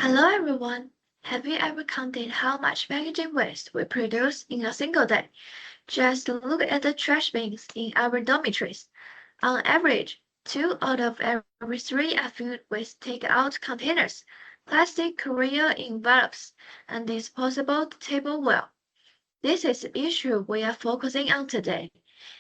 Hello everyone. Have you ever counted how much packaging waste we produce in a single day? Just look at the trash bins in our dormitories. On average, 2 out of every 3 are filled with take-out containers, plastic courier envelopes, and disposable tableware. This is the issue we are focusing on today: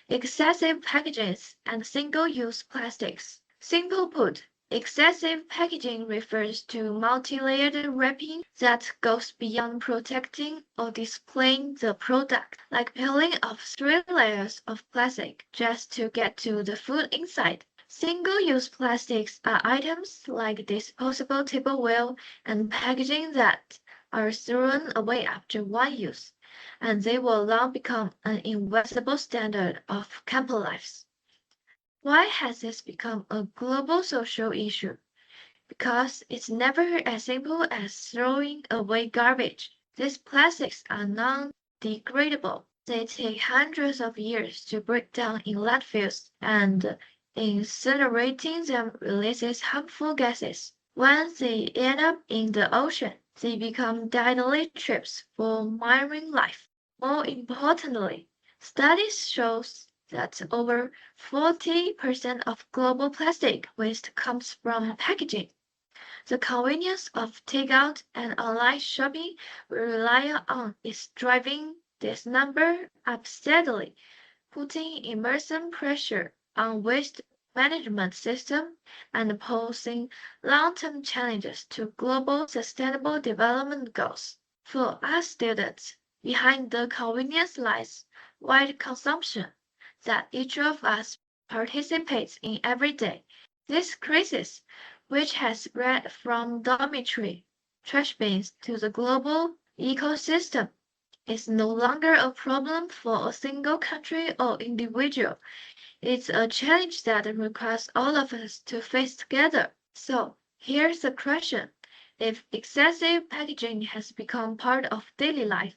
excessive packaging and single-use plastics. Simple put, excessive packaging refers to multi-layered wrapping that goes beyond protecting or displaying the product, like peeling off 3 layers of plastic just to get to the food inside. Single-use plastics are items like disposable tableware and packaging that are thrown away after one use, and they will long become an invisible standard of campus lives. Why has this become a global social issue? Because it's never as simple as throwing away garbage. These plastics are non-degradable. They take hundreds of years to break down in landfills, and incinerating them releases harmful gases. Once they end up in the ocean, they become deadly traps for marine life. More importantly, studies show that over 40% of global plastic waste comes from packaging. The convenience of takeout and online shopping we rely on is driving this number up steadily, putting immense pressure on waste management system and posing long-term challenges to global sustainable development goals. For us students, behind the convenience lies wide consumption that each of us participates in every day. This crisis, which has spread from dormitory trash bins to the global ecosystem, is no longer a problem for a single country or individual. It's a challenge that requires all of us to face together. So, here's the question. If excessive packaging has become part of daily life,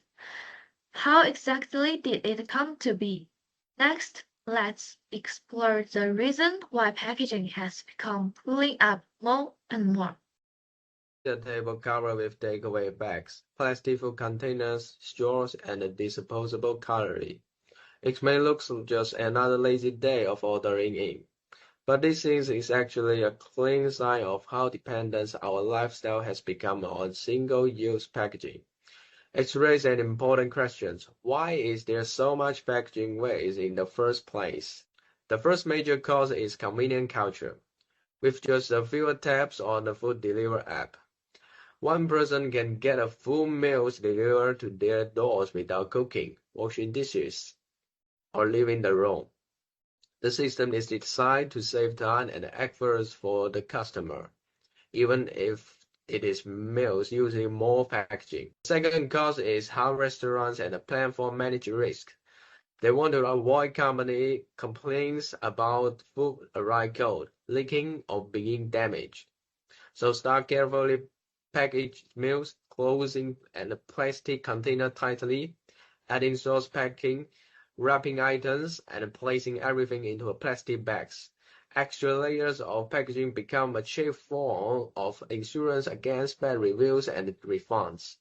how exactly did it come to be? Next, let's explore the reason why packaging has become pulling up more and more. The table covered with takeaway bags, plastic food containers, straws, and disposable cutlery. It may look just another lazy day of ordering in, but this is actually a clean sign of how dependent our lifestyle has become on single-use packaging. It raises an important question. Why is there so much packaging waste in the first place? The first major cause is convenient culture. With just a few taps on the food delivery app, one person can get a full meal delivered to their doors without cooking, washing dishes, or leaving the room. The system is designed to save time and effort for the customer, even if it is meals using more packaging. The second cause is how restaurants and platforms manage risk. They want to avoid company complaints about food arrival cold, leaking, or being damaged. So start carefully packaged meals, closing and plastic container tightly, adding sauce packing, wrapping items, and placing everything into plastic bags. Extra layers of packaging become a cheap form of insurance against bad reviews and refunds.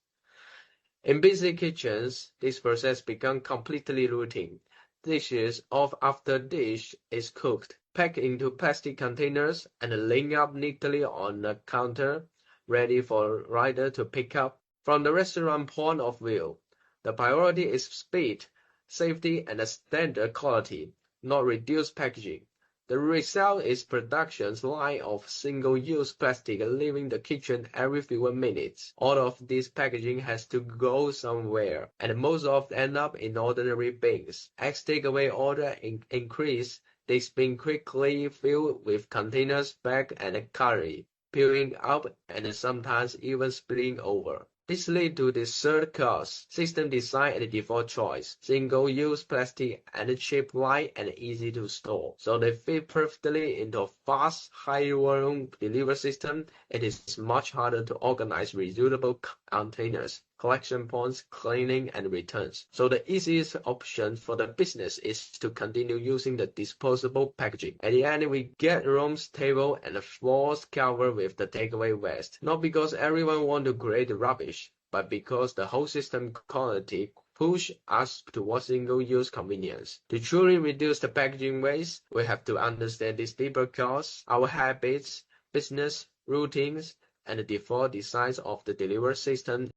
In busy kitchens, this process becomes completely routine. Dishes of after dish is cooked, packed into plastic containers, and laid up neatly on the counter, ready for rider to pick up. From the restaurant point of view, the priority is speed, safety, and standard quality, not reduced packaging. The result is production's line of single-use plastic leaving the kitchen every few minutes. All of this packaging has to go somewhere, and most of end up in ordinary bins. As takeaway order increase, this bin quickly filled with containers, bags, and cutlery, peeling up and sometimes even spilling over. This leads to the third cause: system design and default choice. Single-use plastic and cheap, light, and easy to store. So they fit perfectly into a fast, high-volume delivery system. It is much harder to organize reusable containers. collection points, cleaning, and returns. So the easiest option for the business is to continue using the disposable packaging. At the end, we get rooms, table, and floors covered with the takeaway waste. Not because everyone wants to create rubbish, but because the whole system quality push us towards single-use convenience. To truly reduce the packaging waste, we have to understand these deeper causes, our habits, business routines, and the default designs of the delivery system.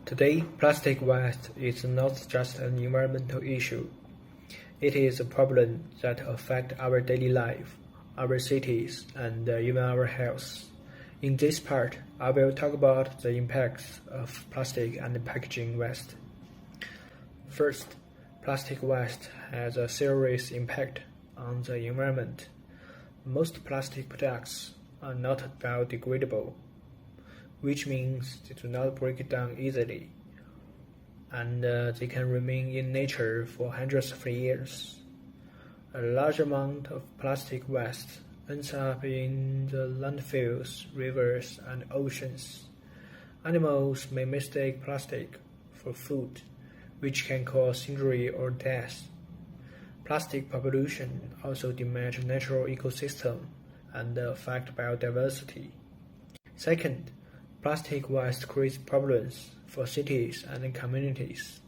Today, plastic waste is not just an environmental issue. It is a problem that affects our daily life, our cities, and even our health. In this part, I will talk about the impacts of plastic and packaging waste. First, plastic waste has a serious impact on the environment. Most plastic products are not biodegradable, which means they do not break down easily, and they can remain in nature for hundreds of years. A large amount of plastic waste ends up in the landfills, rivers, and oceans. Animals may mistake plastic for food, which can cause injury or death. Plastic pollution also damages natural ecosystem and affect biodiversity. Second, plastic waste creates problems for cities and communities.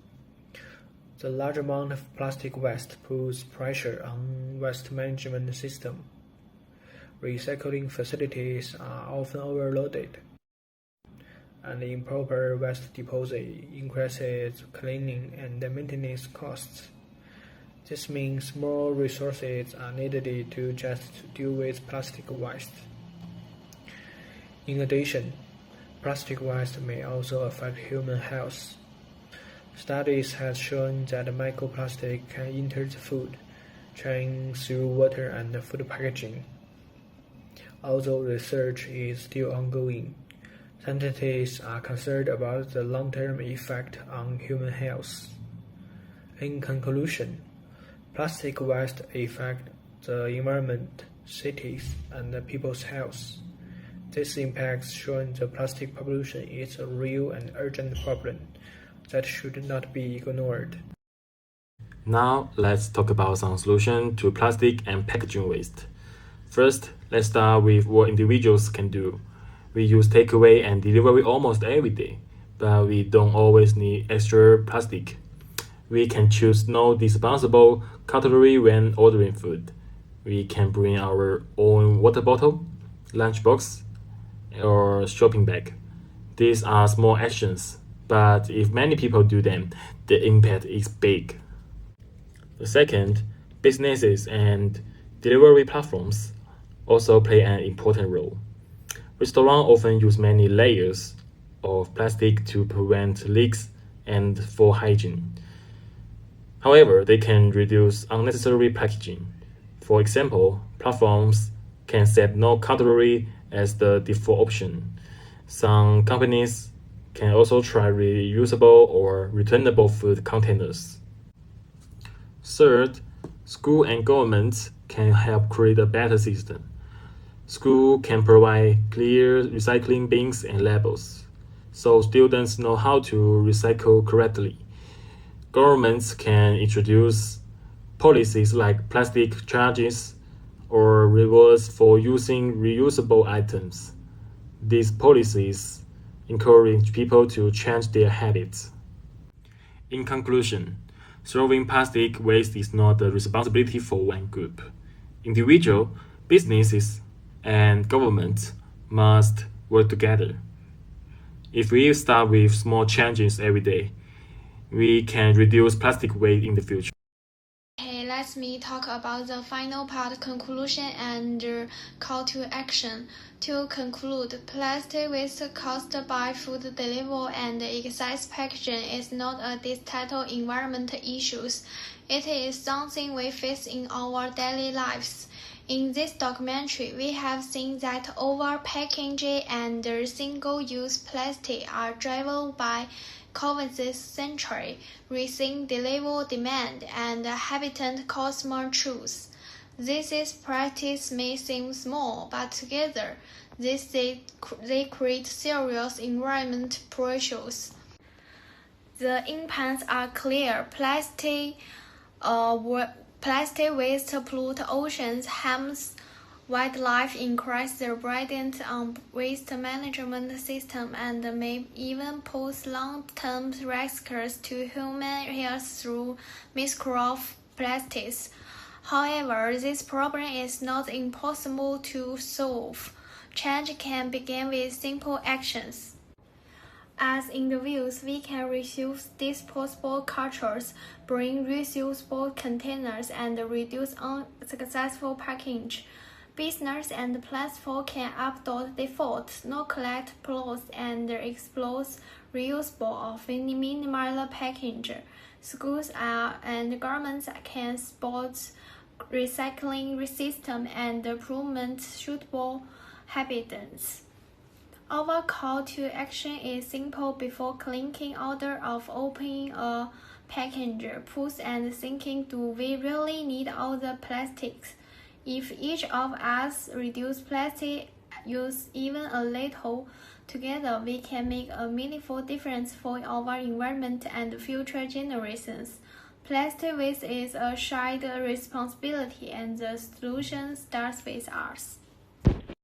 The large amount of plastic waste puts pressure on waste management system. Recycling facilities are often overloaded, and improper waste deposit increases cleaning and maintenance costs. This means more resources are needed to just deal with plastic waste. In addition, plastic waste may also affect human health. Studies have shown that microplastic can enter the food chain through water and food packaging. Although research is still ongoing, scientists are concerned about the long-term effect on human health. In conclusion, plastic waste affects the environment, cities, and people's health. These impacts show that plastic pollution is a real and urgent problem that should not be ignored. Now, let's talk about some solutions to plastic and packaging waste. First, let's start with what individuals can do. We use takeaway and delivery almost every day, but we don't always need extra plastic. We can choose no disposable cutlery when ordering food. We can bring our own water bottle, lunchbox, or shopping bag. These are small actions, but if many people do them, the impact is big. The second, businesses and delivery platforms also play an important role. Restaurants often use many layers of plastic to prevent leaks and for hygiene. However, they can reduce unnecessary packaging. For example, platforms can set no cutlery as the default option. Some companies can also try reusable or returnable food containers. Third, school and governments can help create a better system. School can provide clear recycling bins and labels, so students know how to recycle correctly. Governments can introduce policies like plastic charges or rewards for using reusable items. These policies encourage people to change their habits. In conclusion, throwing plastic waste is not the responsibility for one group. Individual, businesses, and governments must work together. If we start with small changes every day, we can reduce plastic waste in the future. Okay, let me talk about the final part, conclusion and call to action. To conclude, plastic waste caused by food delivery and excess packaging is not a distinct environmental issue. It is something we face in our daily lives. In this documentary, we have seen that overpackaging and single-use plastic are driven by COVID century, rising delivery demand, and habitat consumer choice. These practices may seem small, but together, they create serious environmental pressures. The impacts are clear. Plastic waste pollute oceans, harms wildlife, increase the reliance on waste management system, and may even pose long-term risks to human health through microplastics. However, this problem is not impossible to solve. Change can begin with simple actions. As individuals, we can refuse disposable cultures, bring reusable containers, and reduce unsuccessful packaging. Business and platforms can adopt default, no collect clothes, and explore reusable or minimal packaging. Schools and governments can support recycling systems and promote suitable habits. Our call to action is simple. Before clicking order of opening a package, pause and thinking, do we really need all the plastics? If each of us reduce plastic use even a little, together we can make a meaningful difference for our environment and future generations. Plastic waste is a shared responsibility, and the solution starts with us.